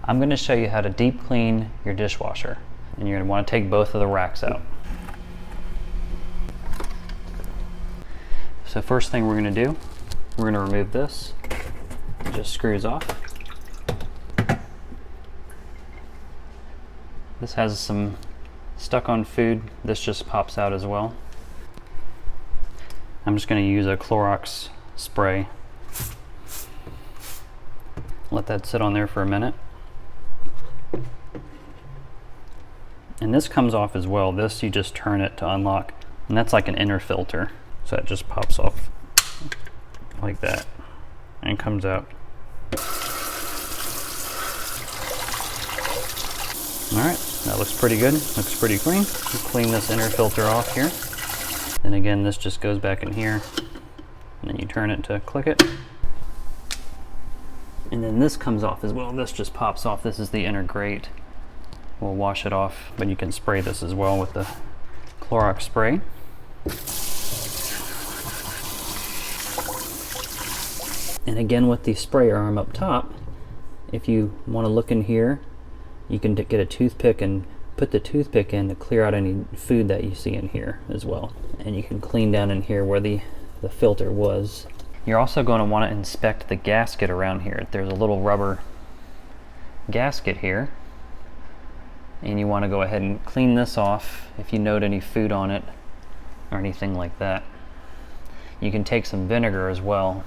I'm going to show you how to deep clean your dishwasher. And you're going to want to take both of the racks out. So first thing we're going to do, we're going to remove this. It just screws off. This has some stuck on food. This just pops out as well. I'm just going to use a Clorox spray. Let that sit on there for a minute. And this comes off as well. This you just turn it to unlock, and that's like an inner filter. So it just pops off like that and comes out. Alright, that looks pretty good. Looks pretty clean. We'll clean this inner filter off here. Then again, this just goes back in here. And then you turn it to click it. And then this comes off as well. This just pops off. This is the inner grate. We'll wash it off, but you can spray this as well with the Clorox spray. And again, with the spray arm up top, if you want to look in here, you can get a toothpick and put the toothpick in to clear out any food that you see in here as well. And you can clean down in here where the filter was. You're also going to want to inspect the gasket around here. There's a little rubber gasket here. And you want to go ahead and clean this off if you note any food on it or anything like that. You can take some vinegar as well.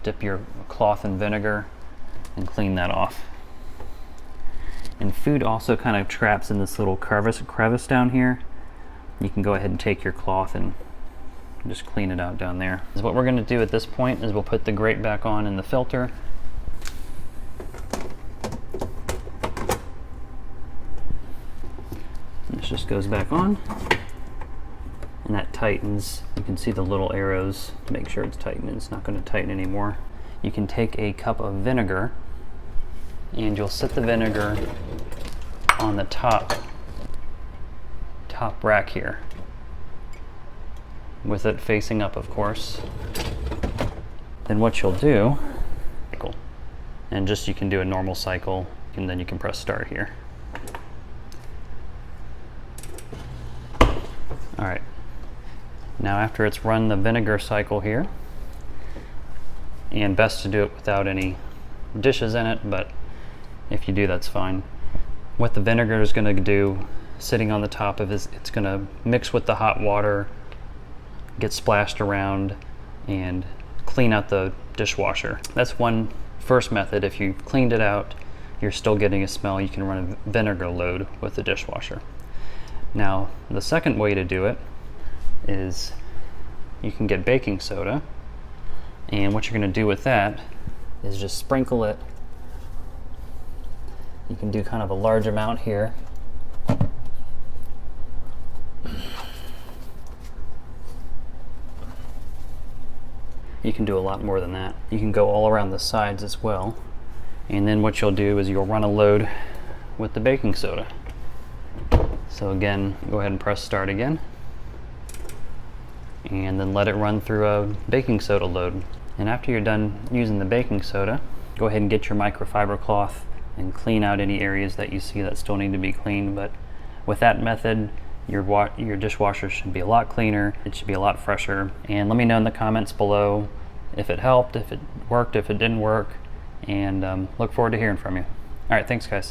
Dip your cloth in vinegar and clean that off. And food also kind of traps in this little crevice down here. You can go ahead and take your cloth and just clean it out down there. So what we're going to do at this point is we'll put the grate back on in the filter. This just goes back on, and that tightens. You can see the little arrows to make sure it's tightened. It's not going to tighten anymore. You can take a cup of vinegar and you'll set the vinegar on the top rack here, with it facing up, of course. Then what you'll do, and just you can do a normal cycle, and then you can press start here. Alright, now after it's run the vinegar cycle here, and best to do it without any dishes in it, but if you do, that's fine. What the vinegar is going to do, sitting on the top of it, it's going to mix with the hot water, get splashed around, and clean out the dishwasher. That's one first method. If you cleaned it out, you're still getting a smell, you can run a vinegar load with the dishwasher. Now, the second way to do it is you can get baking soda, and what you're going to do with that is just sprinkle it. You can do kind of a large amount here. You can do a lot more than that. You can go all around the sides as well. And then what you'll do is you'll run a load with the baking soda. So again, go ahead and press start again. And then let it run through a baking soda load. And after you're done using the baking soda, go ahead and get your microfiber cloth and clean out any areas that you see that still need to be cleaned. But with that method, your dishwasher should be a lot cleaner, it should be a lot fresher. And let me know in the comments below if it helped, if it worked, if it didn't work, and look forward to hearing from you. All right, thanks guys.